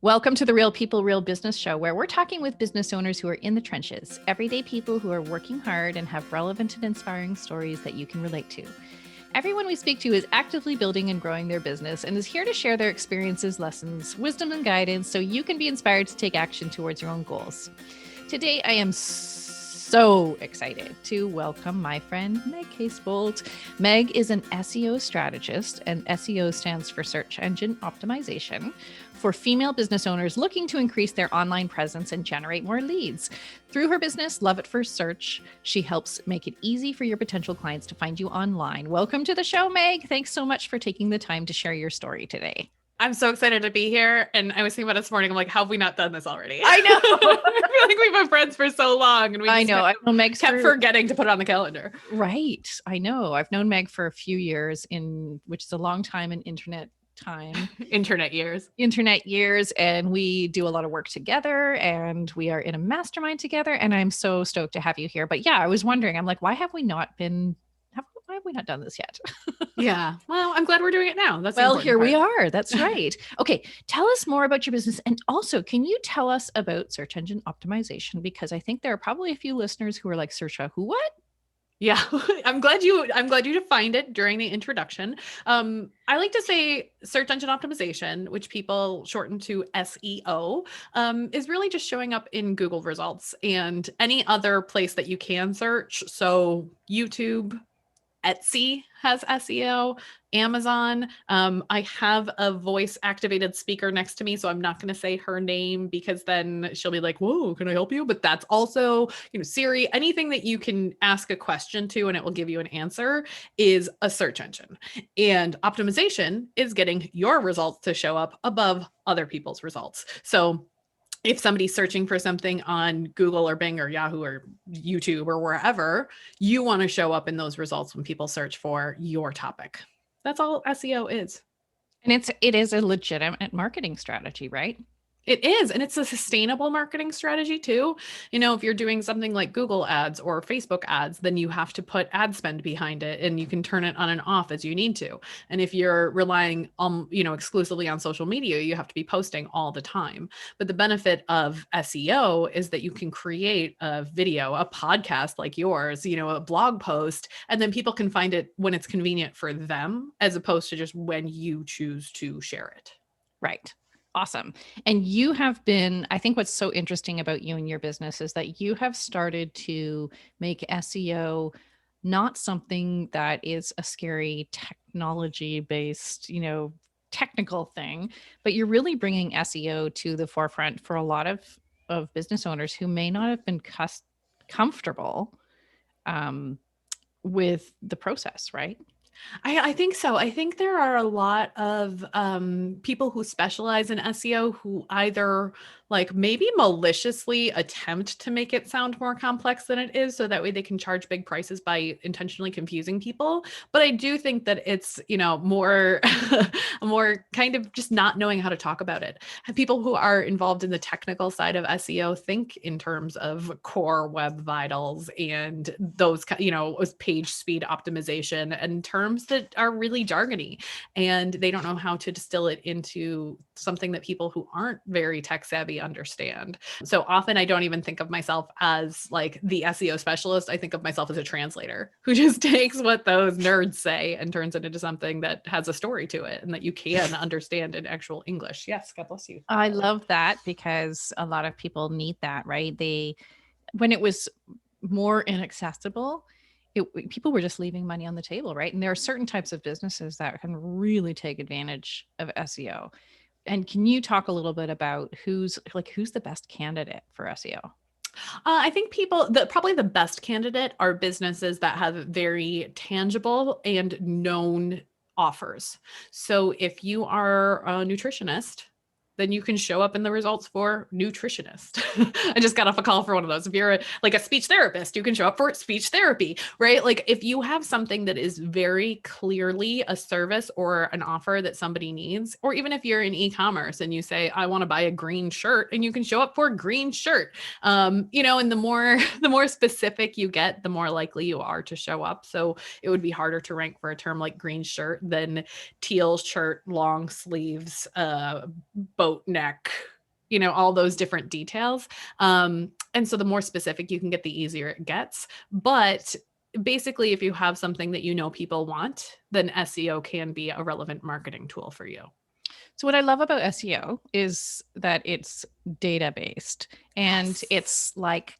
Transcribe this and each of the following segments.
Welcome to the Real People, Real Business Show, where we're talking with business owners who are in the trenches, everyday people who are working hard and have relevant and inspiring stories that you can relate to. Everyone we speak to is actively building and growing their business and is here to share their experiences, lessons, wisdom, and guidance so you can be inspired to take action towards your own goals. Today, I am so excited to welcome my friend, Meg Casebolt. Meg is an SEO strategist, and SEO stands for Search Engine Optimization, for female business owners looking to increase their online presence and generate more leads. Through her business, Love It First Search, she helps make it easy for your potential clients to find you online. Welcome to the show, Meg. Thanks so much for taking the time to share your story today. I'm so excited to be here. And I was thinking about it this morning. I'm like, how have we not done this already? I know. I feel like we've been friends for so long. And we I know Meg's kept forgetting to put it on the calendar. Right. I know. I've known Meg for a few years, which is a long time in internet years. And we do a lot of work together and we are in a mastermind together. And I'm so stoked to have you here. But yeah, I was wondering, I'm like, why have we not done this yet? Yeah. Well, I'm glad we're doing it now. Here we are. That's right. Okay. Tell us more about your business. And also, can you tell us about search engine optimization? Because I think there are probably a few listeners who are like, who, what? Yeah, I'm glad you defined it during the introduction. I like to say search engine optimization, which people shorten to SEO, is really just showing up in Google results and any other place that you can search. So YouTube, Etsy has SEO, Amazon. I have a voice activated speaker next to me, so I'm not going to say her name because then she'll be like, whoa, can I help you? But that's also, Siri, anything that you can ask a question to and it will give you an answer is a search engine. And optimization is getting your results to show up above other people's results. So if somebody's searching for something on Google or Bing or Yahoo or YouTube or wherever, you want to show up in those results when people search for your topic. That's all SEO is. And it is a legitimate marketing strategy, right? It is. And it's a sustainable marketing strategy too. If you're doing something like Google ads or Facebook ads, then you have to put ad spend behind it and you can turn it on and off as you need to. And if you're relying on, exclusively on social media, you have to be posting all the time. But the benefit of SEO is that you can create a video, a podcast like yours, a blog post, and then people can find it when it's convenient for them, as opposed to just when you choose to share it. Right. Awesome. And you have been, I think what's so interesting about you and your business is that you have started to make SEO not something that is a scary technology-based, technical thing, but you're really bringing SEO to the forefront for a lot of business owners who may not have been comfortable with the process, right? I think so. I think there are a lot of people who specialize in SEO who either maybe maliciously attempt to make it sound more complex than it is, so that way they can charge big prices by intentionally confusing people. But I do think that it's, more kind of just not knowing how to talk about it. And people who are involved in the technical side of SEO think in terms of core web vitals and those, page speed optimization and terms that are really jargony, and they don't know how to distill it into something that people who aren't very tech savvy understand. So often I don't even think of myself as the SEO specialist. I think of myself as a translator who just takes what those nerds say and turns it into something that has a story to it and that you can understand in actual English. Yes, God bless you. I love that because a lot of people need that, right? When it was more inaccessible, people were just leaving money on the table, right? And there are certain types of businesses that can really take advantage of SEO. And can you talk a little bit about who's the best candidate for SEO? I think probably the best candidate are businesses that have very tangible and known offers. So if you are a nutritionist, then you can show up in the results for nutritionist. I just got off a call for one of those. If you're a speech therapist, you can show up for speech therapy, right? If you have something that is very clearly a service or an offer that somebody needs, or even if you're in e-commerce and you say, I want to buy a green shirt, and you can show up for a green shirt, and the more specific you get, the more likely you are to show up. So it would be harder to rank for a term like green shirt than teal shirt, long sleeves, boat neck, all those different details. And so the more specific you can get, the easier it gets. But basically, if you have something that people want, then SEO can be a relevant marketing tool for you. So what I love about SEO is that it's data based, and Yes. it's like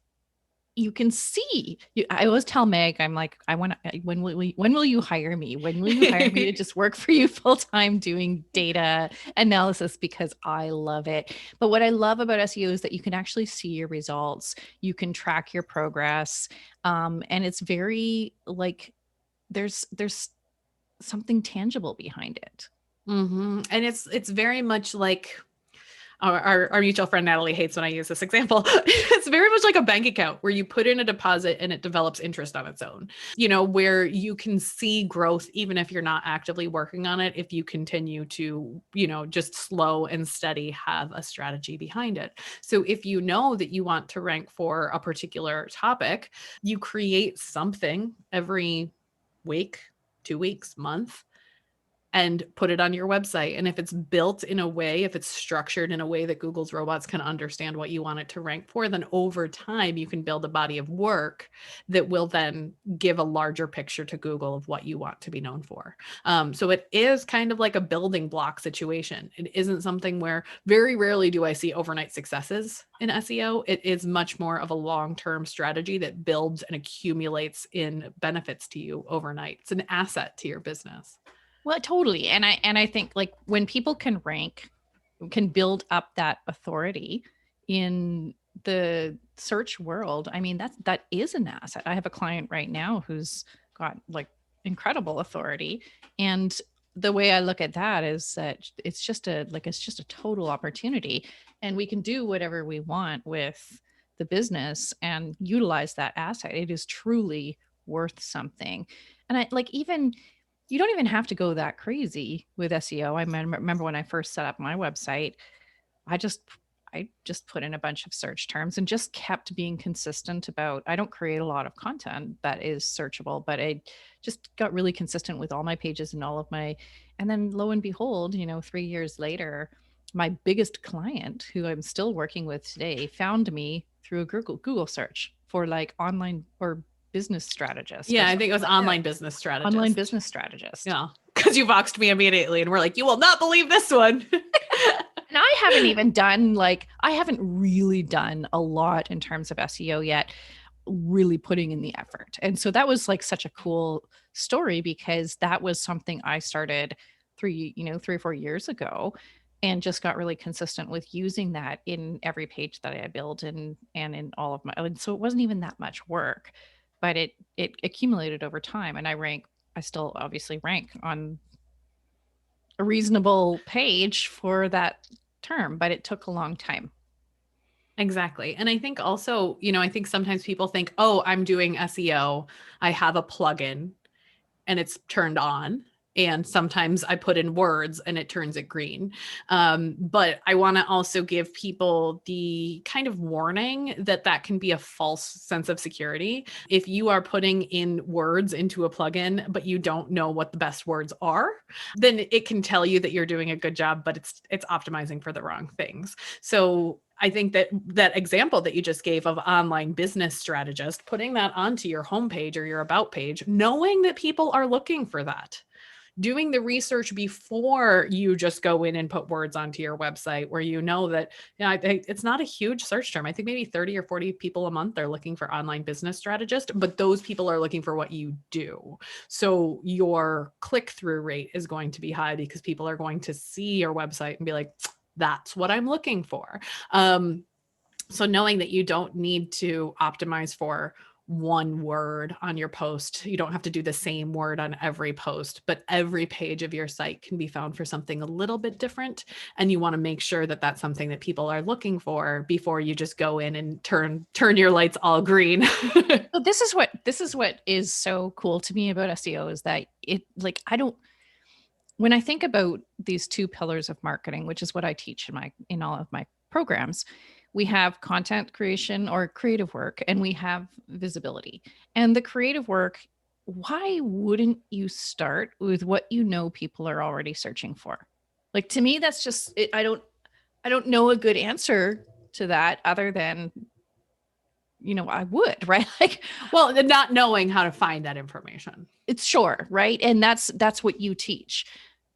you can see. I always tell Meg, I'm like, when will you hire me? When will you hire me to just work for you full time doing data analysis, because I love it. But what I love about SEO is that you can actually see your results, you can track your progress, and it's very like there's something tangible behind it. And it's very much like our mutual friend Natalie hates when I use this example. It's very much like a bank account where you put in a deposit and it develops interest on its own, where you can see growth even if you're not actively working on it, if you continue to, just slow and steady have a strategy behind it. So if you know that you want to rank for a particular topic, you create something every week, 2 weeks, month, and put it on your website. And if it's built in a way, if it's structured in a way that Google's robots can understand what you want it to rank for, then over time you can build a body of work that will then give a larger picture to Google of what you want to be known for. So it is kind of like a building block situation. It isn't something where very rarely do I see overnight successes in SEO. It is much more of a long-term strategy that builds and accumulates in benefits to you overnight. It's an asset to your business. Well, totally. And I think like when people can rank, can build up that authority in the search world, I mean, that is an asset. I have a client right now who's got like incredible authority. And the way I look at that is that it's just a total opportunity. And we can do whatever we want with the business and utilize that asset. It is truly worth something. And I like even you don't even have to go that crazy with SEO. I remember when I first set up my website, I just put in a bunch of search terms and just kept being consistent about, I don't create a lot of content that is searchable, but I just got really consistent with all my pages and all of my, and then lo and behold, 3 years later, my biggest client, who I'm still working with today, found me through a Google search for like online or business strategist. Yeah, I think it was online business strategist. Online business strategist. Yeah, because you voxed me immediately and we're like, you will not believe this one. And I haven't even done I haven't really done a lot in terms of SEO yet, really putting in the effort. And so that was like such a cool story, because that was something I started 3 or 4 years ago, and just got really consistent with using that in every page that I built and in all of my, and so it wasn't even that much work, but it accumulated over time. And I still obviously rank on a reasonable page for that term, but it took a long time. Exactly. And I think also, I think sometimes people think, oh, I'm doing SEO, I have a plugin and it's turned on. And sometimes I put in words and it turns it green. But I want to also give people the kind of warning that can be a false sense of security. If you are putting in words into a plugin, but you don't know what the best words are, then it can tell you that you're doing a good job, but it's optimizing for the wrong things. So I think that example that you just gave of online business strategist, putting that onto your homepage or your about page, knowing that people are looking for that, doing the research before you just go in and put words onto your website where that it's not a huge search term. I think maybe 30 or 40 people a month are looking for online business strategist, but those people are looking for what you do. So your click-through rate is going to be high because people are going to see your website and be like, that's what I'm looking for. So knowing that you don't need to optimize for one word on your post. You don't have to do the same word on every post, but every page of your site can be found for something a little bit different. And you want to make sure that that's something that people are looking for before you just go in and turn your lights all green. So this is what is so cool to me about SEO, is that when I think about these two pillars of marketing, which is what I teach in all of my programs, we have content creation or creative work, and we have visibility. And the creative work, why wouldn't you start with what people are already searching for? Like, to me, that's just it. I don't know a good answer to that other than, I would, right? Like, well, not knowing how to find that information. it's sure, right? And that's what you teach,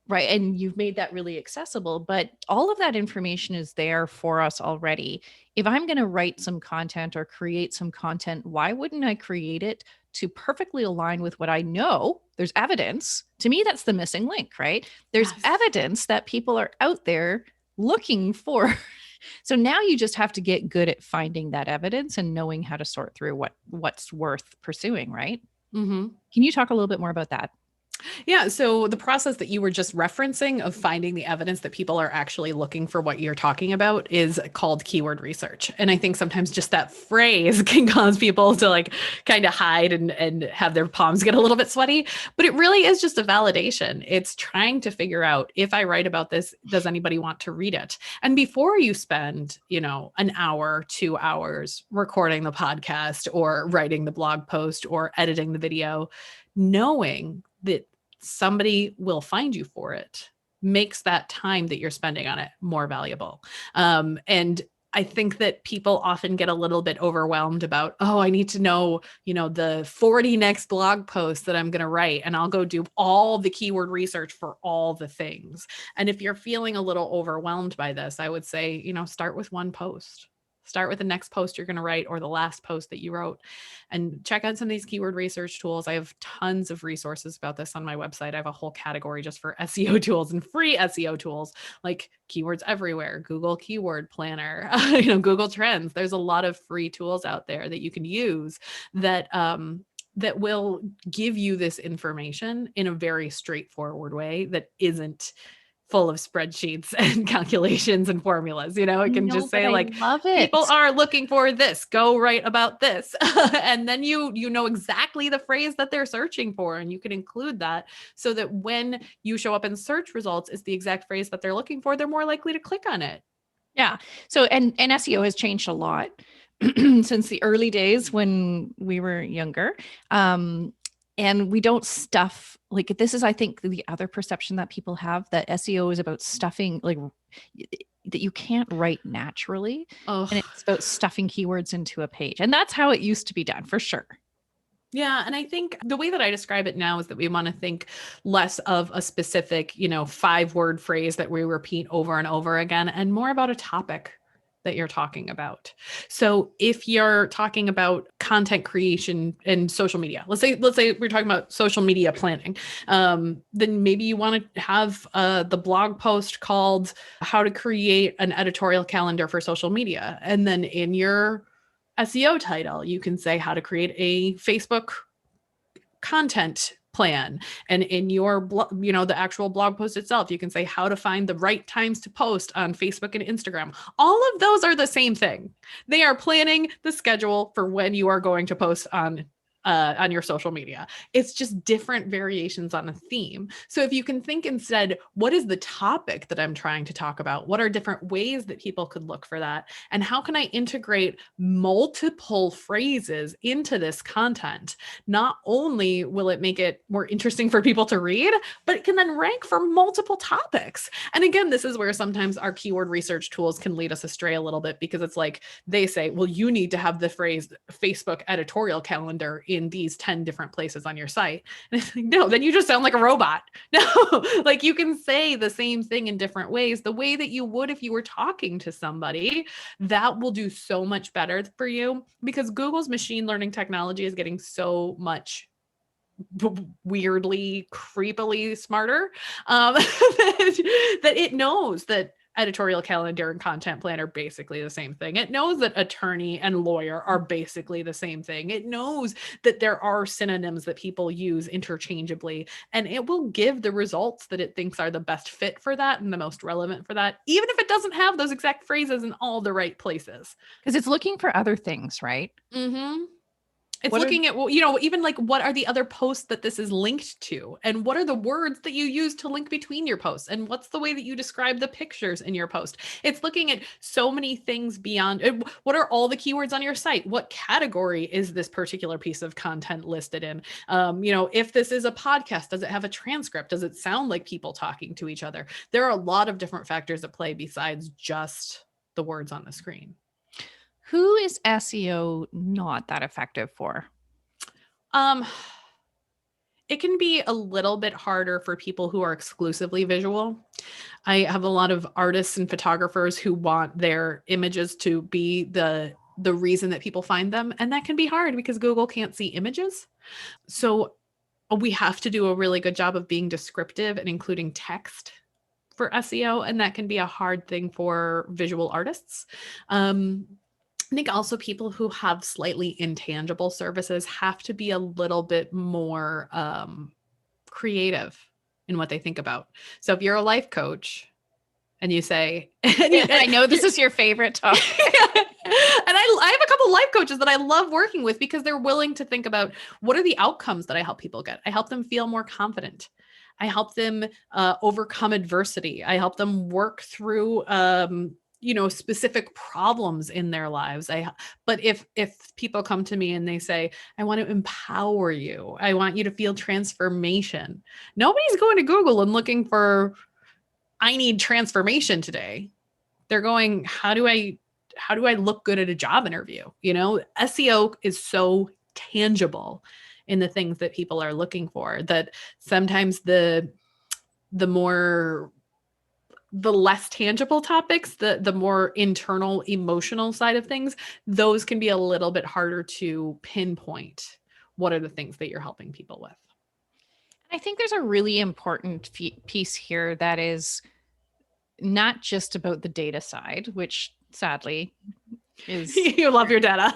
right? And you've made that really accessible, but all of that information is there for us already. If I'm going to write some content or create some content, why wouldn't I create it to perfectly align with what I know? There's evidence. To me, that's the missing link, right? There's Yes. evidence that people are out there looking for. So now you just have to get good at finding that evidence and knowing how to sort through what's worth pursuing, right? Mm-hmm. Can you talk a little bit more about that? Yeah. So the process that you were just referencing of finding the evidence that people are actually looking for what you're talking about is called keyword research. And I think sometimes just that phrase can cause people to like kind of hide and have their palms get a little bit sweaty. But it really is just a validation. It's trying to figure out, if I write about this, does anybody want to read it? And before you spend, an hour, 2 hours recording the podcast or writing the blog post or editing the video, knowing that somebody will find you for it makes that time that you're spending on it more valuable. And I think that people often get a little bit overwhelmed about, oh, I need to know, the 40 next blog posts that I'm going to write, and I'll go do all the keyword research for all the things. And if you're feeling a little overwhelmed by this, I would say, start with one post. Start with the next post you're going to write or the last post that you wrote, and check out some of these keyword research tools. I have tons of resources about this on my website. I have a whole category just for SEO tools and free SEO tools like Keywords Everywhere, Google Keyword Planner, Google Trends. There's a lot of free tools out there that you can use that will give you this information in a very straightforward way that isn't full of spreadsheets and calculations and formulas. It can just say like, love it. People are looking for this, go write about this. And then you know exactly the phrase that they're searching for, and you can include that so that when you show up in search results, it's the exact phrase that they're looking for. They're more likely to click on it. Yeah. So, and SEO has changed a lot since the early days when we were younger. And we don't stuff, like, this is, I think, the other perception that people have, that SEO is about stuffing, like, that you can't write naturally. Oh. And it's about stuffing keywords into a page. And that's how it used to be done, for sure. Yeah. And I think the way that I describe it now is that we want to think less of a specific, 5-word phrase that we repeat over and over again, and more about a topic that you're talking about. So if you're talking about content creation and social media, let's say we're talking about social media planning, then maybe you want to have the blog post called "How to Create an Editorial Calendar for Social Media," and then in your SEO title, you can say how to create a Facebook content plan. And in your the actual blog post itself, you can say how to find the right times to post on Facebook and Instagram. All of those are the same thing. They are planning the schedule for when you are going to post on your social media. It's just different variations on a theme. So if you can think instead, what is the topic that I'm trying to talk about? What are different ways that people could look for that? And how can I integrate multiple phrases into this content? Not only will it make it more interesting for people to read, but it can then rank for multiple topics. And again, this is where sometimes our keyword research tools can lead us astray a little bit, because it's like they say, well, you need to have the phrase Facebook editorial calendar in these 10 different places on your site. And it's like, no, then you just sound like a robot. No, like you can say the same thing in different ways, the way that you would if you were talking to somebody. That will do so much better for you, because Google's machine learning technology is getting so much weirdly, creepily smarter that it knows that editorial calendar and content plan are basically the same thing. It knows that attorney and lawyer are basically the same thing. It knows that there are synonyms that people use interchangeably, and it will give the results that it thinks are the best fit for that and the most relevant for that, even if it doesn't have those exact phrases in all the right places. Because it's looking for other things, right? Mm-hmm. It's looking at, even like what are the other posts that this is linked to? And what are the words that you use to link between your posts? And what's the way that you describe the pictures in your post? It's looking at so many things beyond what are all the keywords on your site? What category is this particular piece of content listed in? If this is a podcast, does it have a transcript? Does it sound like people talking to each other? There are a lot of different factors at play besides just the words on the screen. Who is SEO not that effective for? It can be a little bit harder for people who are exclusively visual. I have a lot of artists and photographers who want their images to be the reason that people find them. And that can be hard because Google can't see images. So we have to do a really good job of being descriptive and including text for SEO. And that can be a hard thing for visual artists. I think also people who have slightly intangible services have to be a little bit more creative in what they think about. So if you're a life coach and you say, I know this is your favorite topic. And I have a couple life coaches that I love working with because they're willing to think about what are the outcomes that I help people get. I help them feel more confident. I help them overcome adversity. I help them work through specific problems in their lives. But if people come to me and they say, I want to empower you, I want you to feel transformation. Nobody's going to Google and looking for, I need transformation today. They're going, how do I look good at a job interview? SEO is so tangible in the things that people are looking for that sometimes the less tangible topics, the more internal emotional side of things, those can be a little bit harder to pinpoint what are the things that you're helping people with. I think there's a really important piece here that is not just about the data side, which sadly is you love your data.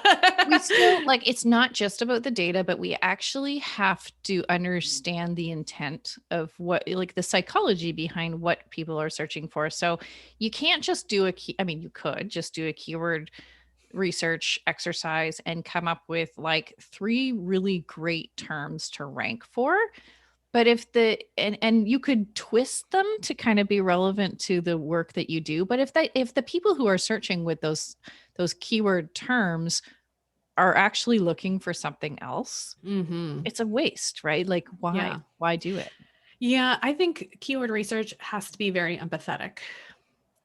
We still it's not just about the data, but we actually have to understand the intent of what, the psychology behind what people are searching for. So you can't just do you could just do a keyword research exercise and come up with 3 really great terms to rank for. But if and you could twist them to kind of be relevant to the work that you do. But if the people who are searching with those keyword terms are actually looking for something else, it's a waste, right? Why do it? Yeah, I think keyword research has to be very empathetic.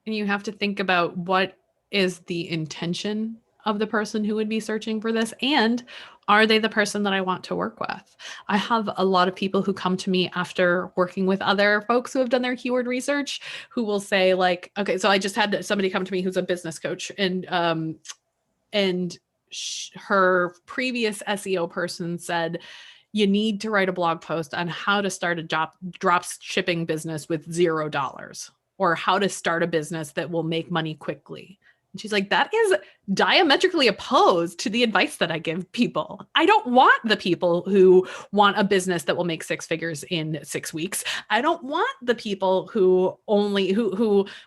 And you have to think about what is the intention of the person who would be searching for this, and are they the person that I want to work with? I have a lot of people who come to me after working with other folks who have done their keyword research who will say okay, so I just had somebody come to me who's a business coach, and her previous SEO person said, you need to write a blog post on how to start a drop shipping business with $0, or how to start a business that will make money quickly. And she's like, that is diametrically opposed to the advice that I give people. I don't want the people who want a business that will make 6 figures in 6 weeks. I don't want the people who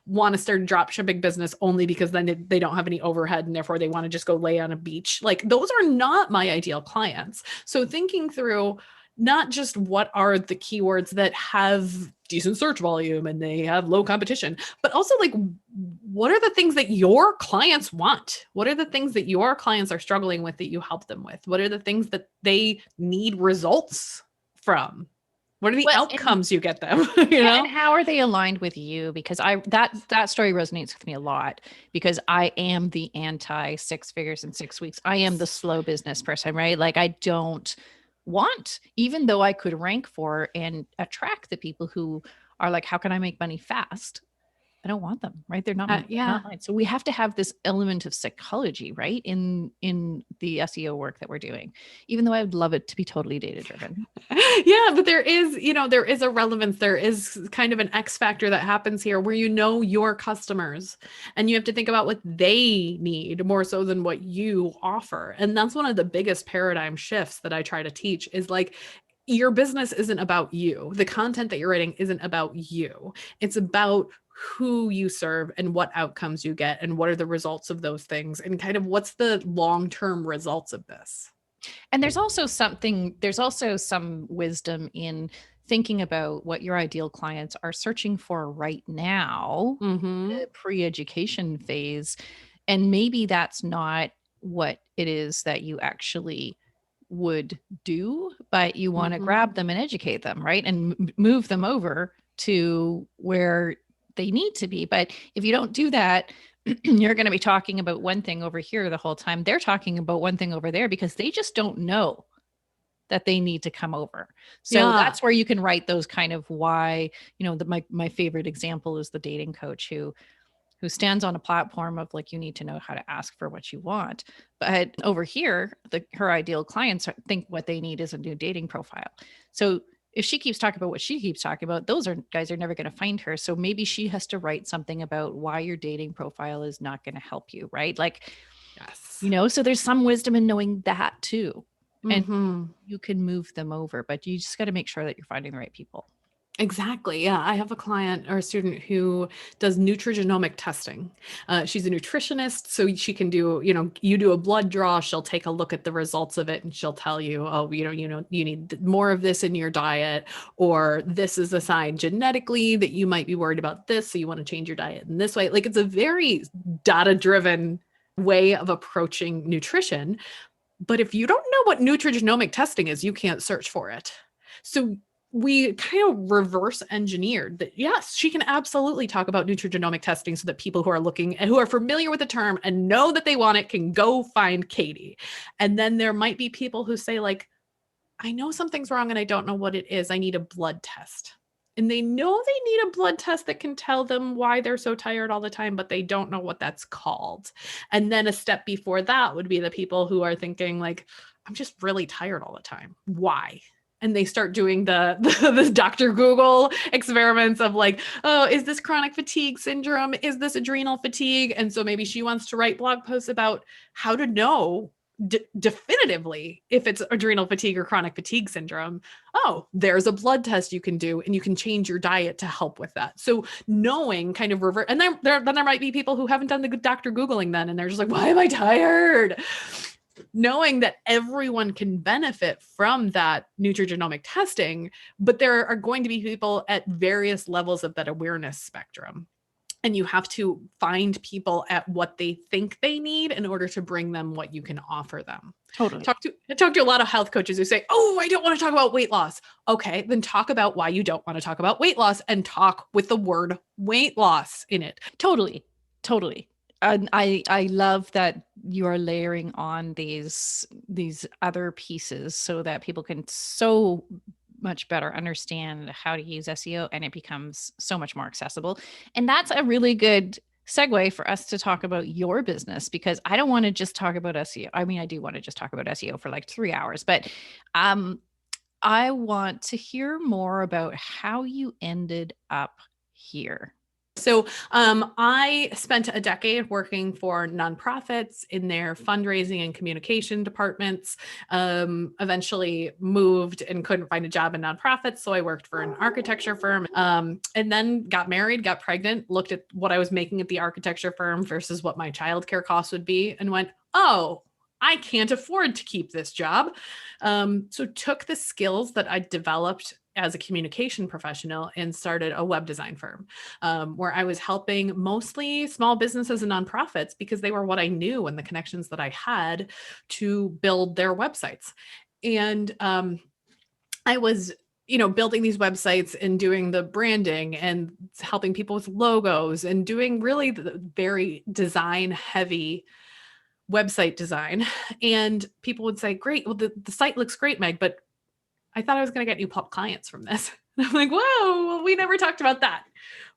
want to start a drop shipping business only because then they don't have any overhead and therefore they want to just go lay on a beach. Those are not my ideal clients. So thinking through not just what are the keywords that have decent search volume and they have low competition, but also what are the things that your clients want? What are the things that your clients are struggling with that you help them with? What are the things that they need results from? What are the outcomes you get them? And how are they aligned with you? Because that story resonates with me a lot, because I am the anti 6 figures in 6 weeks. I am the slow business person, right? I don't want, even though I could rank for and attract the people who are how can I make money fast? I don't want them, right? They're not mine. So we have to have this element of psychology, right? In the SEO work that we're doing, even though I would love it to be totally data driven. Yeah, but there is a relevance. There is kind of an X factor that happens here where your customers, and you have to think about what they need more so than what you offer. And that's one of the biggest paradigm shifts that I try to teach is your business isn't about you. The content that you're writing isn't about you. It's about who you serve and what outcomes you get and what are the results of those things and kind of what's the long-term results of this. And there's also some wisdom in thinking about what your ideal clients are searching for right now, the pre-education phase. And maybe that's not what it is that you actually would do, but you want to grab them and educate them, right? And move them over to where they need to be. But if you don't do that, you're going to be talking about one thing over here the whole time. They're talking about one thing over there because they just don't know that they need to come over. So that's where you can write those kind of why, my favorite example is the dating coach who stands on a platform of like, you need to know how to ask for what you want. But over here, her ideal clients think what they need is a new dating profile. So if she keeps talking about what she keeps talking about, those guys are never going to find her. So maybe she has to write something about why your dating profile is not going to help you, right? Like, yes. So there's some wisdom in knowing that too. And you can move them over, but you just got to make sure that you're finding the right people. Exactly. Yeah. I have a client or a student who does nutrigenomic testing. She's a nutritionist, so she can do, you do a blood draw, she'll take a look at the results of it and she'll tell you, oh, you need more of this in your diet, or this is a sign genetically that you might be worried about this. So you want to change your diet in this way. Like, it's a very data-driven way of approaching nutrition. But if you don't know what nutrigenomic testing is, you can't search for it. So we kind of reverse engineered that. Yes, she can absolutely talk about nutrigenomic testing so that people who are looking and who are familiar with the term and know that they want it can go find Katie. And then there might be people who say, like, I know something's wrong and I don't know what it is. I need a blood test. And they know they need a blood test that can tell them why they're so tired all the time, but they don't know what that's called. And then a step before that would be the people who are thinking, like, I'm just really tired all the time. Why? And they start doing the Dr. Google experiments of like, oh, is this chronic fatigue syndrome? Is this adrenal fatigue? And so maybe she wants to write blog posts about how to know definitively if it's adrenal fatigue or chronic fatigue syndrome. Oh, there's a blood test you can do, and you can change your diet to help with that. So knowing kind of revert, and then there might be people who haven't done the Dr. Googling then, and they're just like, why am I tired? Knowing that everyone can benefit from that nutrigenomic testing, but there are going to be people at various levels of that awareness spectrum. And you have to find people at what they think they need in order to bring them what you can offer them. Totally. I talk to a lot of health coaches who say, oh, I don't want to talk about weight loss. Okay, then talk about why you don't want to talk about weight loss and talk with the word weight loss in it. Totally. And I love that you are layering on these other pieces so that people can so much better understand how to use SEO, and it becomes so much more accessible. And that's a really good segue for us to talk about your business, because I don't want to just talk about SEO. I mean, I do want to just talk about SEO for like 3 hours, but I want to hear more about how you ended up here. So I spent a decade working for nonprofits in their fundraising and communication departments, eventually moved and couldn't find a job in nonprofits. So I worked for an architecture firm, and then got married, got pregnant, looked at what I was making at the architecture firm versus what my childcare costs would be, and went, oh, I can't afford to keep this job. So took the skills that I developed as a communication professional and started a web design firm, where I was helping mostly small businesses and nonprofits because they were what I knew and the connections that I had to build their websites. And I was, building these websites and doing the branding and helping people with logos and doing really the very design heavy website design. And people would say, great, well, the site looks great, Meg, but I thought I was going to get new clients from this. And I'm like, whoa, well, we never talked about that.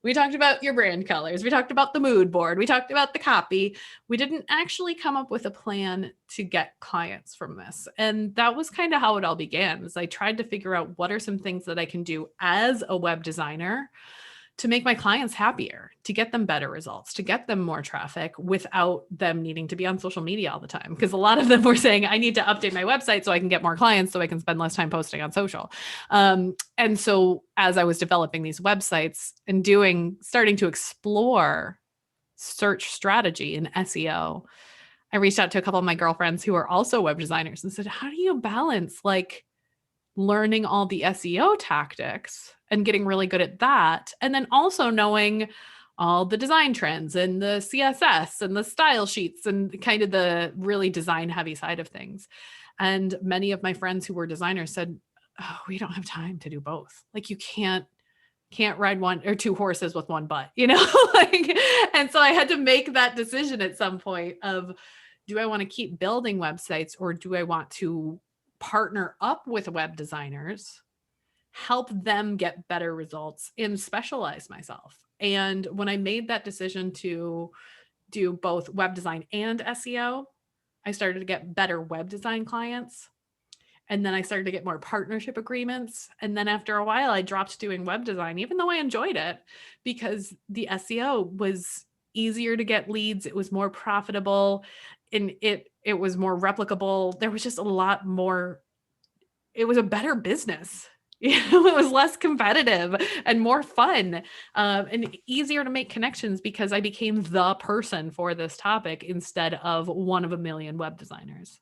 We talked about your brand colors. We talked about the mood board. We talked about the copy. We didn't actually come up with a plan to get clients from this. And that was kind of how it all began, was I tried to figure out what are some things that I can do as a web designer to make my clients happier, to get them better results, to get them more traffic without them needing to be on social media all the time. Because a lot of them were saying, I need to update my website so I can get more clients, so I can spend less time posting on social. And so as I was developing these websites and starting to explore search strategy in SEO, I reached out to a couple of my girlfriends who are also web designers and said, how do you balance like learning all the SEO tactics and getting really good at that, and then also knowing all the design trends and the CSS and the style sheets and kind of the really design heavy side of things? And many of my friends who were designers said, oh, we don't have time to do both. Like you can't ride one or two horses with one butt, you know? Like, and so I had to make that decision at some point of, do I want to keep building websites, or do I want to partner up with web designers, help them get better results, and specialize myself? And when I made that decision to do both web design and SEO, I started to get better web design clients. And then I started to get more partnership agreements. And then after a while, I dropped doing web design, even though I enjoyed it, because the SEO was easier to get leads. It was more profitable, and it was more replicable. There was just a lot more. It was a better business. It was less competitive and more fun, and easier to make connections because I became the person for this topic instead of one of a million web designers.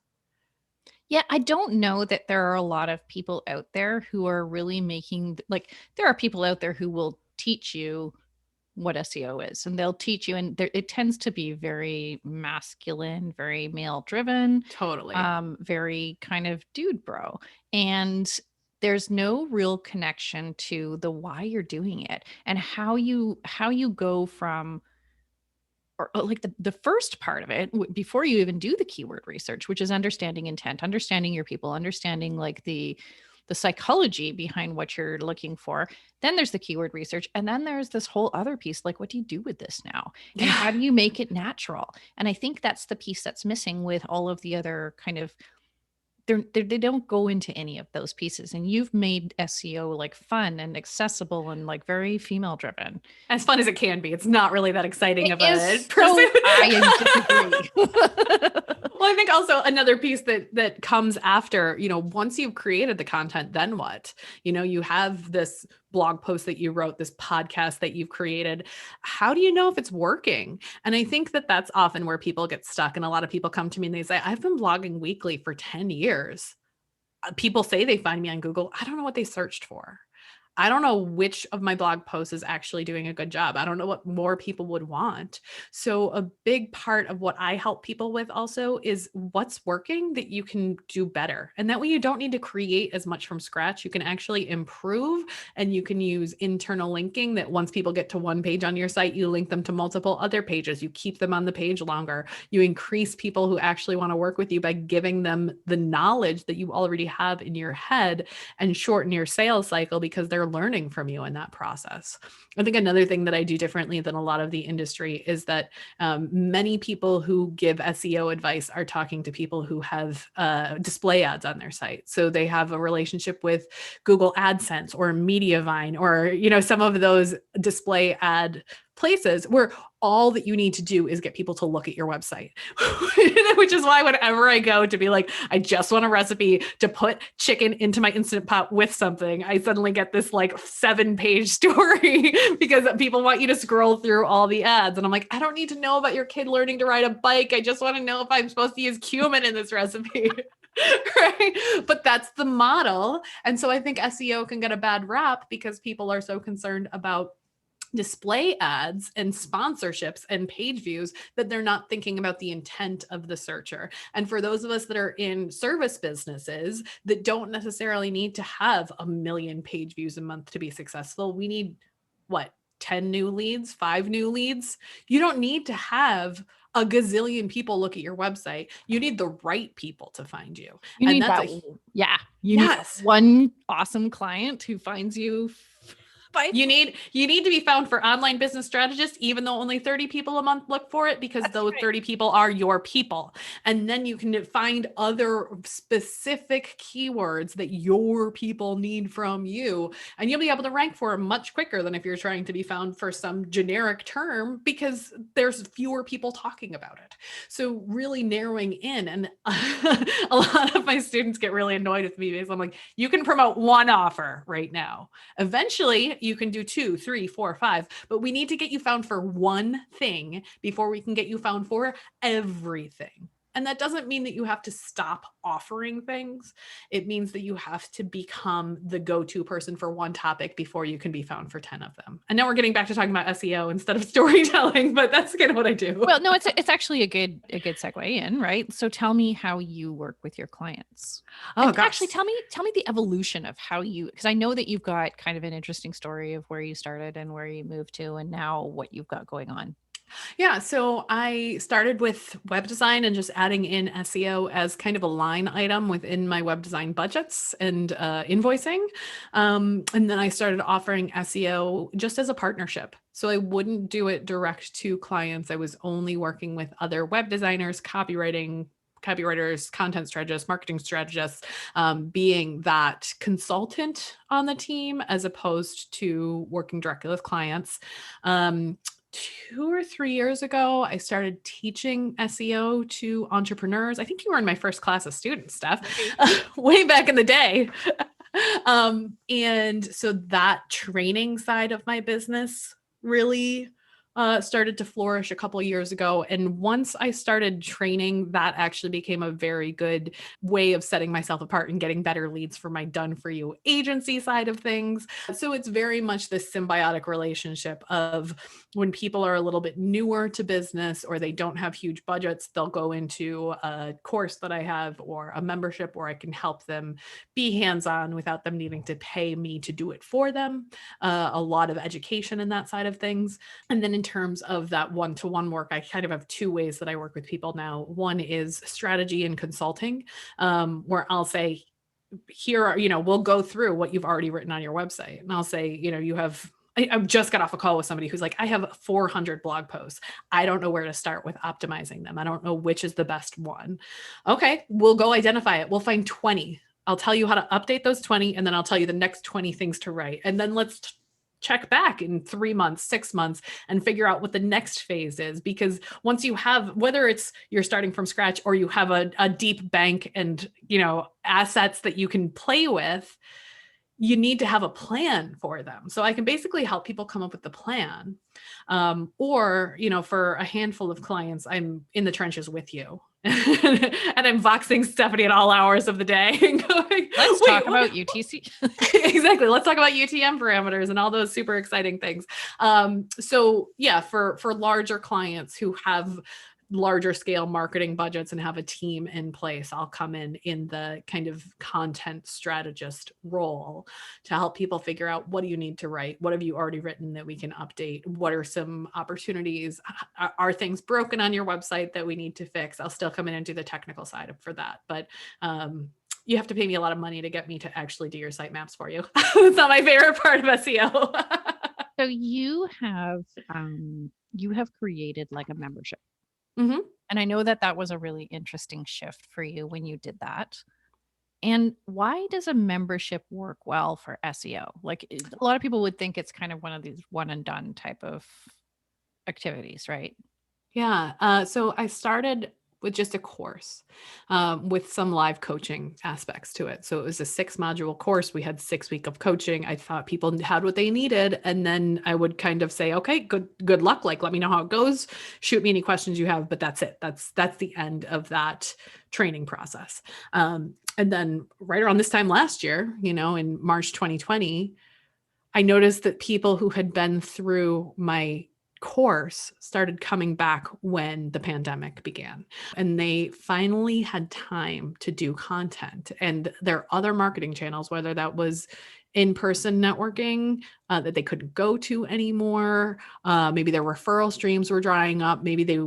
Yeah, I don't know that there are a lot of people out there who are really making, like, there are people out there who will teach you what SEO is, and they'll teach you, and it tends to be very masculine, very male driven, Totally. very kind of dude bro. And there's no real connection to the why you're doing it and how you go from, or like the first part of it before you even do the keyword research, which is understanding intent, understanding your people, understanding like the psychology behind what you're looking for. Then there's the keyword research, and then there's this whole other piece, like, what do you do with this now, and how do you make it natural? And I think that's the piece that's missing with all of the other kind of, they don't go into any of those pieces. And you've made SEO like fun and accessible and like very female driven. As fun as it can be. It's not really that exciting of a So I disagree. Well, I think also another piece that comes after, once you've created the content, then what? You have this blog post that you wrote, this podcast that you've created. How do you know if it's working? And I think that that's often where people get stuck. And a lot of people come to me and they say, I've been blogging weekly for 10 years. People say they find me on Google. I don't know what they searched for. I don't know which of my blog posts is actually doing a good job. I don't know what more people would want. So a big part of what I help people with also is what's working that you can do better. And that way you don't need to create as much from scratch. You can actually improve, and you can use internal linking that once people get to one page on your site, you link them to multiple other pages. You keep them on the page longer. You increase people who actually want to work with you by giving them the knowledge that you already have in your head, and shorten your sales cycle because they're learning from you in that process. I think another thing that I do differently than a lot of the industry is that many people who give SEO advice are talking to people who have display ads on their site. So they have a relationship with Google AdSense or Mediavine, or some of those display ad places where all that you need to do is get people to look at your website, which is why whenever I go to be like, I just want a recipe to put chicken into my Instant Pot with something, I suddenly get this like 7-page story because people want you to scroll through all the ads. And I'm like, I don't need to know about your kid learning to ride a bike. I just want to know if I'm supposed to use cumin in this recipe. Right. But that's the model. And so I think SEO can get a bad rap because people are so concerned about display ads and sponsorships and page views that they're not thinking about the intent of the searcher. And for those of us that are in service businesses that don't necessarily need to have 1 million page views a month to be successful, we need 10 new leads, 5 new leads. You don't need to have a gazillion people look at your website. You need the right people to find you. You and need that's that. You need one awesome client who finds you. You need to be found for online business strategists, even though only 30 people a month look for it, because those 30 people are your people. And then you can find other specific keywords that your people need from you. And you'll be able to rank for them much quicker than if you're trying to be found for some generic term, because there's fewer people talking about it. So really narrowing in. And a lot of my students get really annoyed with me because I'm like, you can promote one offer right now. Eventually, you can do 2, 3, 4, 5, but we need to get you found for one thing before we can get you found for everything. And that doesn't mean that you have to stop offering things. It means that you have to become the go-to person for one topic before you can be found for 10 of them. And now we're getting back to talking about SEO instead of storytelling, but that's kind of what I do. Well, no, it's actually a good segue in, right? So tell me how you work with your clients. Oh, And gosh. actually tell me the evolution of how you, because I know that you've got kind of an interesting story of where you started and where you moved to and now what you've got going on. Yeah, so I started with web design and just adding in SEO as kind of a line item within my web design budgets and invoicing. And then I started offering SEO just as a partnership. So I wouldn't do it direct to clients. I was only working with other web designers, copywriters, content strategists, marketing strategists, being that consultant on the team as opposed to working directly with clients. 2 or 3 years ago, I started teaching SEO to entrepreneurs. I think you were in my first class of students, Steph, way back in the day. And so that training side of my business really started to flourish a couple of years ago. And once I started training, that actually became a very good way of setting myself apart and getting better leads for my done for you agency side of things. So it's very much this symbiotic relationship of when people are a little bit newer to business or they don't have huge budgets, they'll go into a course that I have or a membership where I can help them be hands-on without them needing to pay me to do it for them. A lot of education in that side of things. And then in terms of that one-to-one work, I kind of have two ways that I work with people now. One is strategy and consulting, where I'll say, here are, we'll go through what you've already written on your website. And I'll say, I've just got off a call with somebody who's like, I have 400 blog posts. I don't know where to start with optimizing them. I don't know which is the best one. Okay, we'll go identify it. We'll find 20. I'll tell you how to update those 20, and then I'll tell you the next 20 things to write. And then let's check back in 3 months, 6 months, and figure out what the next phase is. Because once you have, whether it's you're starting from scratch or you have a deep bank and, assets that you can play with, you need to have a plan for them. So I can basically help people come up with the plan. Or, for a handful of clients, I'm in the trenches with you. And I'm voxing Stephanie at all hours of the day and going, let's talk about UTC. Exactly. Let's talk about UTM parameters and all those super exciting things. So yeah, for larger clients who have larger scale marketing budgets and have a team in place, I'll come in the kind of content strategist role to help people figure out, what do you need to write? What have you already written that we can update? What are some opportunities? Are things broken on your website that we need to fix? I'll still come in and do the technical side for that. But you have to pay me a lot of money to get me to actually do your sitemaps for you. It's not my favorite part of SEO. So you have created like a membership. Mm-hmm. And I know that was a really interesting shift for you when you did that. And why does a membership work well for SEO? Like, a lot of people would think it's kind of one of these one and done type of activities, right? Yeah. So I started with just a course with some live coaching aspects to it. So it was a 6-module course. We had 6 weeks of coaching. I thought people had what they needed. And then I would kind of say, okay, good luck. Like, let me know how it goes. Shoot me any questions you have, but that's it. That's the end of that training process. And then right around this time last year, in March 2020, I noticed that people who had been through my course started coming back when the pandemic began, and they finally had time to do content and their other marketing channels, whether that was in-person networking that they couldn't go to anymore. Maybe their referral streams were drying up. Maybe they,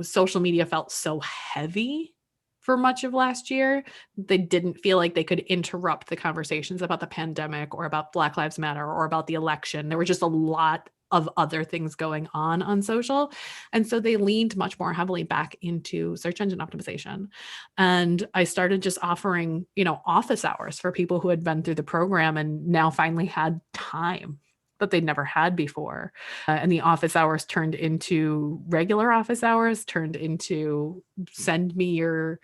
social media felt so heavy for much of last year. They didn't feel like they could interrupt the conversations about the pandemic or about Black Lives Matter or about the election. There were just a lot of other things going on social. And so they leaned much more heavily back into search engine optimization. And I started just offering, office hours for people who had been through the program and now finally had time that they'd never had before. And the office hours turned into regular office hours, turned into send me your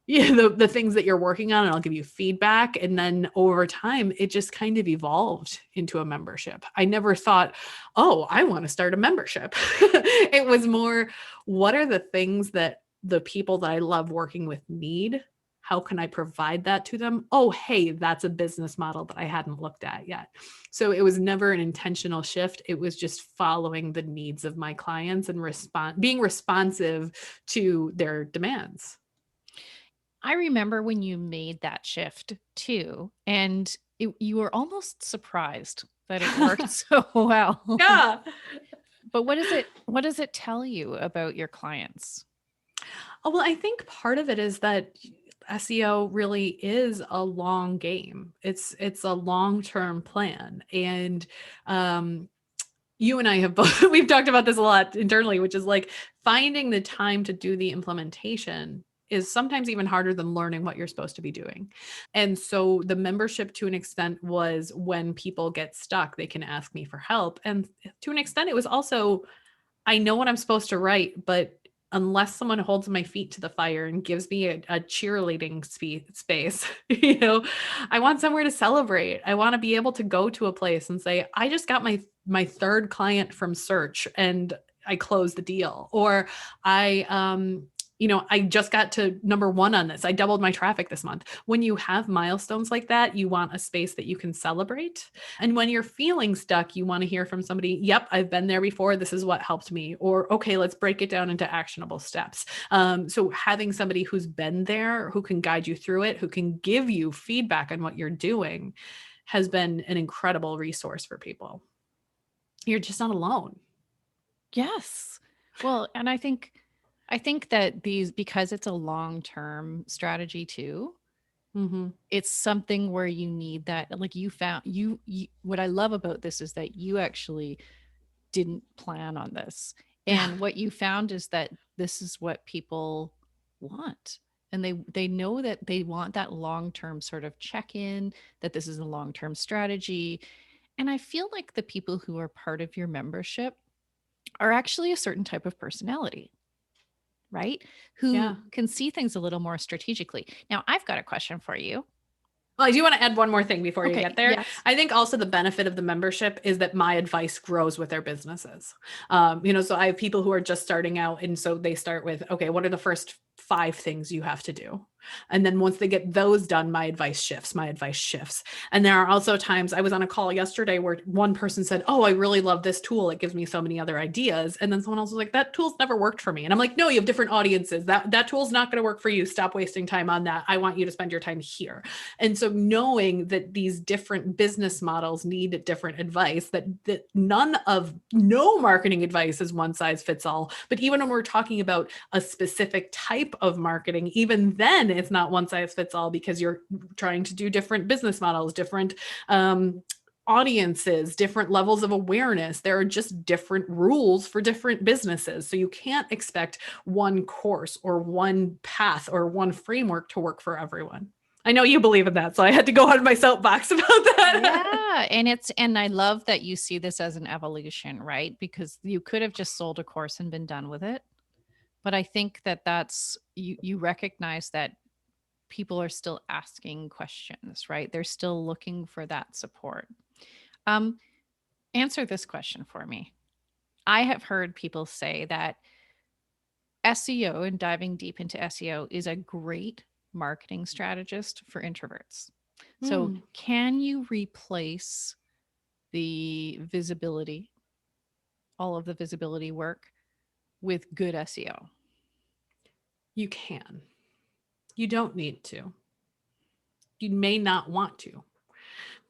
the things that you're working on and I'll give you feedback. And then over time, it just kind of evolved into a membership. I never thought, oh, I want to start a membership. It was more, what are the things that the people that I love working with need. How can I provide that to them? Oh, hey, that's a business model that I hadn't looked at yet. So it was never an intentional shift. It was just following the needs of my clients and being responsive to their demands. I remember when you made that shift too, and you were almost surprised that it worked so well. Yeah. But what does it tell you about your clients? Oh, well, I think part of it is that SEO really is a long game. It's a long-term plan. And you and I have both we've talked about this a lot internally, which is like finding the time to do the implementation is sometimes even harder than learning what you're supposed to be doing. And so the membership to an extent was when people get stuck, they can ask me for help. And to an extent, it was also I know what I'm supposed to write, but unless someone holds my feet to the fire and gives me a cheerleading space, I want somewhere to celebrate. I want to be able to go to a place and say, I just got my third client from search and I closed the deal. Or I just got to number one on this. I doubled my traffic this month. When you have milestones like that, you want a space that you can celebrate. And when you're feeling stuck, you want to hear from somebody, yep, I've been there before. This is what helped me. Or, okay, let's break it down into actionable steps. So having somebody who's been there, who can guide you through it, who can give you feedback on what you're doing has been an incredible resource for people. You're just not alone. Yes. Well, and I think that because it's a long-term strategy too, Mm-hmm. it's something where you need that, like you found you what I love about this is that you actually didn't plan on this. Yeah. And what you found is that this is what people want. And they know that they want that long-term sort of check-in, that this is a long-term strategy. And I feel like the people who are part of your membership are actually a certain type of personality, right? Yeah. Who can see things a little more strategically. Now, I've got a question for you. Well, I do want to add one more thing before you Okay. get there. Yes. I think also the benefit of the membership is that my advice grows with their businesses. So I have people who are just starting out. And so they start with, okay, what are the first 5 things you have to do? And then once they get those done, my advice shifts. And there are also times I was on a call yesterday where one person said, oh, I really love this tool. It gives me so many other ideas. And then someone else was like, that tool's never worked for me. And I'm like, no, you have different audiences. That tool's not going to work for you. Stop wasting time on that. I want you to spend your time here. And so knowing that these different business models need different advice, that no marketing advice is one size fits all. But even when we're talking about a specific type of marketing, even then it's not one size fits all because you're trying to do different business models, different audiences, different levels of awareness. There are just different rules for different businesses. So you can't expect one course or one path or one framework to work for everyone. I know you believe in that, so I had to go on my soapbox about that. Yeah. And I love that you see this as an evolution, right? Because you could have just sold a course and been done with it. But I think that that's you recognize that people are still asking questions, right? They're still looking for that support. Um, Answer this question for me. I have heard people say that SEO and diving deep into SEO is a great marketing strategist for introverts. So, can you replace the visibility, all of the visibility work with good SEO? You can. You don't need to. You may not want to,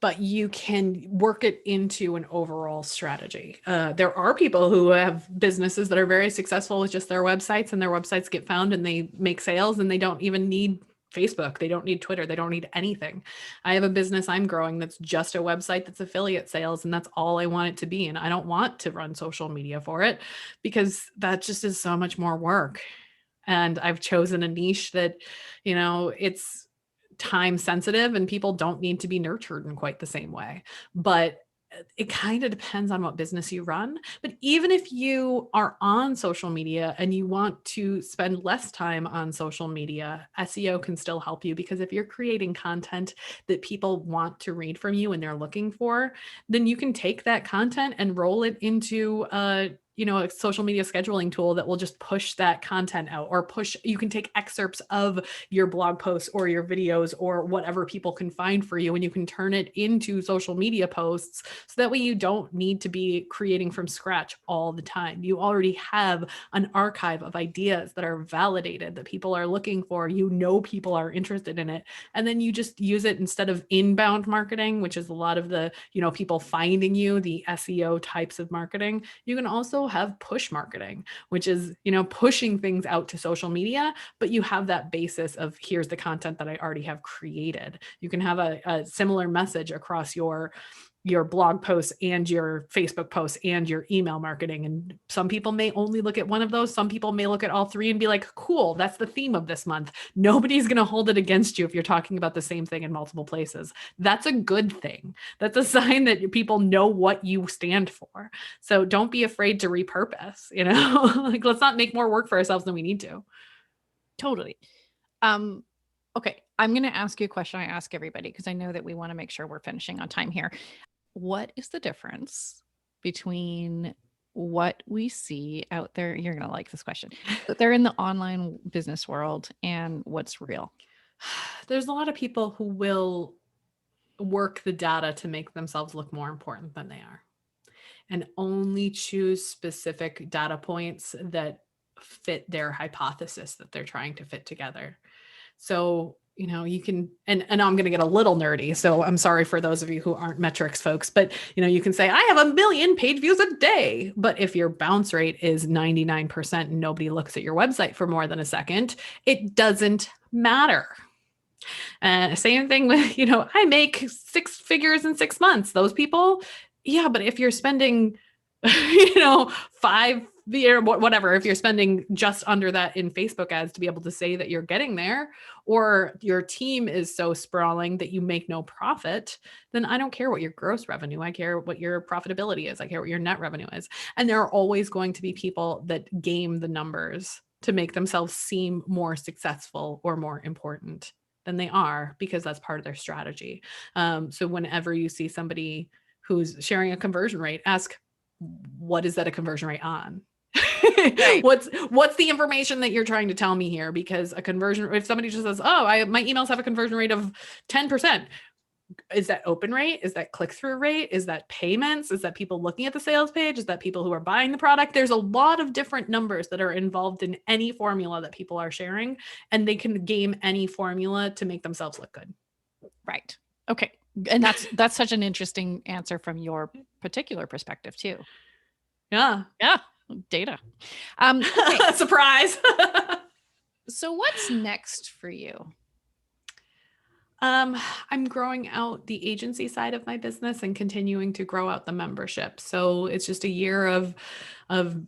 but you can work it into an overall strategy. There are people who have businesses that are very successful with just their websites, and their websites get found and they make sales and they don't even need Facebook. They don't need Twitter. They don't need anything. I have a business I'm growing that's just a website that's affiliate sales, and that's all I want it to be. And I don't want to run social media for it because that just is so much more work. And I've chosen a niche that, it's time sensitive and people don't need to be nurtured in quite the same way. But it kind of depends on what business you run. But even if you are on social media and you want to spend less time on social media, SEO can still help you, because if you're creating content that people want to read from you and they're looking for, then you can take that content and roll it into a social media scheduling tool that will just push that content out, or you can take excerpts of your blog posts or your videos or whatever people can find for you, and you can turn it into social media posts. So that way you don't need to be creating from scratch all the time. You already have an archive of ideas that are validated, that people are looking for, people are interested in it. And then you just use it instead of inbound marketing, which is a lot of the, people finding you, the SEO types of marketing. You can also have push marketing, which is, pushing things out to social media, but you have that basis of here's the content that I already have created. You can have a similar message across your blog posts and your Facebook posts and your email marketing. And some people may only look at one of those. Some people may look at all three and be like, cool, that's the theme of this month. Nobody's going to hold it against you if you're talking about the same thing in multiple places. That's a good thing. That's a sign that people know what you stand for. So don't be afraid to repurpose, like, let's not make more work for ourselves than we need to. Totally. Okay. I'm going to ask you a question I ask everybody, because I know that we want to make sure we're finishing on time here. What is the difference between what we see out there? You're going to like this question, but they're in the online business world, and what's real? There's a lot of people who will work the data to make themselves look more important than they are, and only choose specific data points that fit their hypothesis that they're trying to fit together. So, you can, and I'm going to get a little nerdy, so I'm sorry for those of you who aren't metrics folks, but, you can say, I have 1 million page views a day. But if your bounce rate is 99% and nobody looks at your website for more than a second, it doesn't matter. Same thing with, I make 6 figures in 6 months. Those people, yeah, but if you're spending, 5 whatever, if you're spending just under that in Facebook ads to be able to say that you're getting there, or your team is so sprawling that you make no profit, then I don't care what your gross revenue, I care what your profitability is. I care what your net revenue is. And there are always going to be people that game the numbers to make themselves seem more successful or more important than they are, because that's part of their strategy. So whenever you see somebody who's sharing a conversion rate, ask, what is that a conversion rate on? Right. What's the information that you're trying to tell me here? Because a conversion, if somebody just says, my emails have a conversion rate of 10%, is that open rate? Is that click-through rate? Is that payments? Is that people looking at the sales page? Is that people who are buying the product? There's a lot of different numbers that are involved in any formula that people are sharing, and they can game any formula to make themselves look good. Right. Okay. And that's such an interesting answer from your particular perspective too. Yeah. Yeah. Data. Okay. Surprise. So what's next for you? I'm growing out the agency side of my business and continuing to grow out the membership. So it's just a year of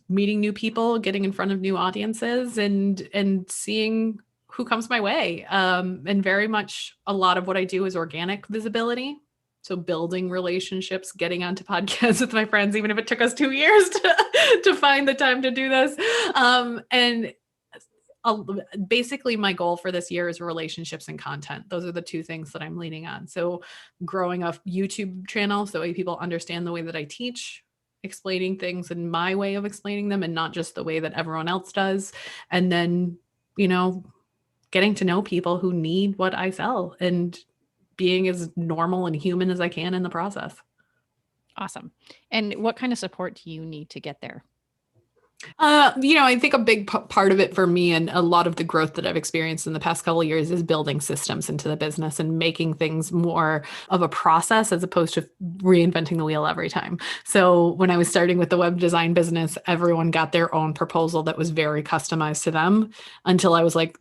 meeting new people, getting in front of new audiences, and seeing who comes my way. And very much a lot of what I do is organic visibility. So building relationships, getting onto podcasts with my friends, even if it took us 2 years to find the time to do this. And basically my goal for this year is relationships and content. Those are the 2 things that I'm leaning on. So growing a YouTube channel, so that way people understand the way that I teach, explaining things in my way of explaining them and not just the way that everyone else does. And then, getting to know people who need what I sell and being as normal and human as I can in the process. Awesome. And what kind of support do you need to get there? I think a big part of it for me, and a lot of the growth that I've experienced in the past couple of years, is building systems into the business and making things more of a process as opposed to reinventing the wheel every time. So when I was starting with the web design business, everyone got their own proposal that was very customized to them, until I was like,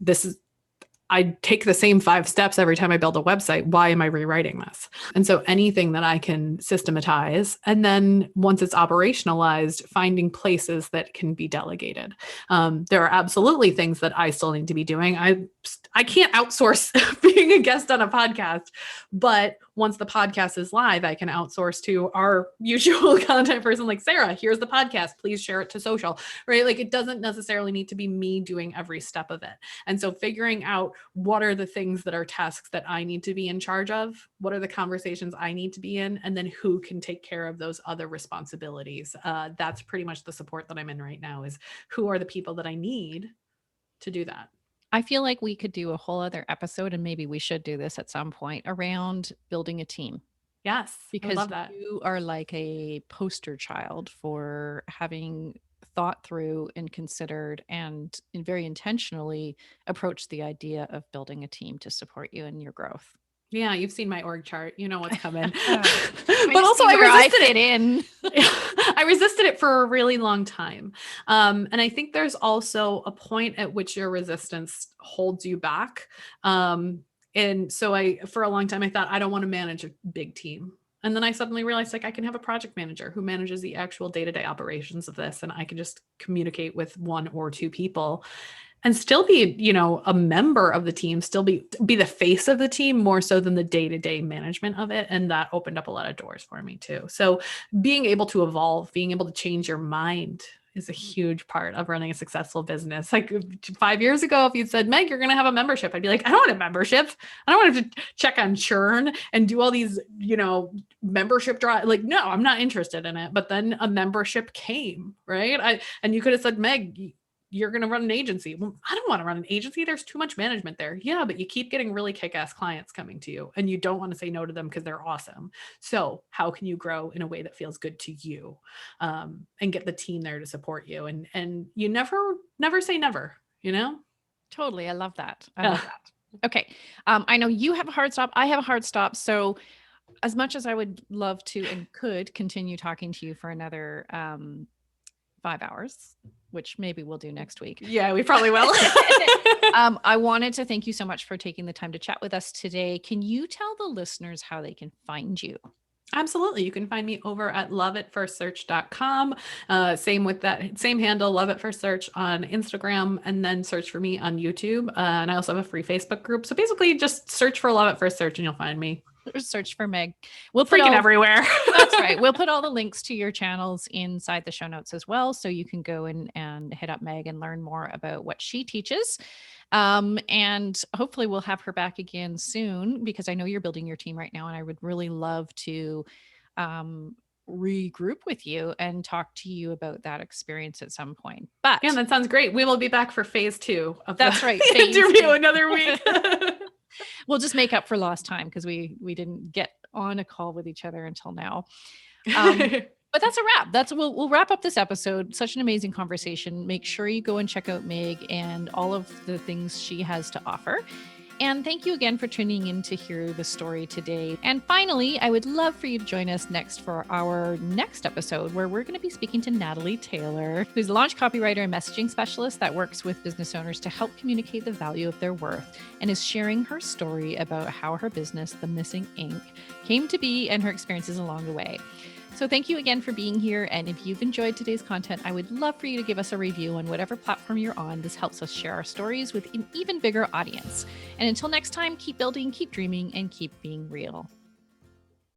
I take the same 5 steps every time I build a website. Why am I rewriting this? And so anything that I can systematize, and then once it's operationalized, finding places that can be delegated. There are absolutely things that I still need to be doing. I can't outsource being a guest on a podcast, but once the podcast is live, I can outsource to our usual content person, like, Sarah, here's the podcast, please share it to social, right? Like, it doesn't necessarily need to be me doing every step of it. And so figuring out what are the things that are tasks that I need to be in charge of, what are the conversations I need to be in, and then who can take care of those other responsibilities. That's pretty much the support that I'm in right now, is who are the people that I need to do that. I feel like we could do a whole other episode, and maybe we should do this at some point, around building a team. Yes, Because I love that. you are like a poster child for having thought through and considered and very intentionally approached the idea of building a team to support you in your growth. Yeah, you've seen my org chart. You know what's coming. But also I resisted it in. I resisted it for a really long time. And I think there's also a point at which your resistance holds you back. And so for a long time, I thought, I don't want to manage a big team. And then I suddenly realized, like, I can have a project manager who manages the actual day-to-day operations of this. And I can just communicate with 1 or 2 people and still be, a member of the team, still be the face of the team more so than the day-to-day management of it. And that opened up a lot of doors for me too. So being able to evolve, being able to change your mind is a huge part of running a successful business. Like 5 years ago, if you'd said, Meg, you're going to have a membership, I'd be like, I don't want a membership. I don't want to check on churn and do all these, membership drive. Like, no, I'm not interested in it. But then a membership came, right? And you could have said, Meg, you're going to run an agency. Well, I don't want to run an agency. There's too much management there. Yeah, but you keep getting really kick-ass clients coming to you and you don't want to say no to them because they're awesome. So how can you grow in a way that feels good to you, and get the team there to support you? And you never say never, Totally. I love that. Love that. Okay. I know you have a hard stop. I have a hard stop. So as much as I would love to and could continue talking to you for another 5 hours, which maybe we'll do next week. Yeah, we probably will. I wanted to thank you so much for taking the time to chat with us today. Can you tell the listeners how they can find you? Absolutely. You can find me over at loveatfirstsearch.com. Same with that same handle, Love at First Search, on Instagram, and then search for me on YouTube. And I also have a free Facebook group. So basically just search for Love at First Search and you'll find me. Search for Meg. We'll put everywhere. That's right. We'll put all the links to your channels inside the show notes as well. So you can go in and hit up Meg and learn more about what she teaches. And hopefully we'll have her back again soon, because I know you're building your team right now. And I would really love to regroup with you and talk to you about that experience at some point. But yeah, that sounds great. We will be back for phase 2 of that's right. Interview another week. We'll just make up for lost time because we didn't get on a call with each other until now. But that's a wrap. We'll wrap up this episode. Such an amazing conversation. Make sure you go and check out Meg and all of the things she has to offer. And thank you again for tuning in to hear the story today. And finally, I would love for you to join us next for our next episode, where we're going to be speaking to Natalie Taylor, who's a launch copywriter and messaging specialist that works with business owners to help communicate the value of their worth, and is sharing her story about how her business, The Missing Ink, came to be and her experiences along the way. So thank you again for being here. And if you've enjoyed today's content, I would love for you to give us a review on whatever platform you're on. This helps us share our stories with an even bigger audience. And until next time, keep building, keep dreaming, and keep being real.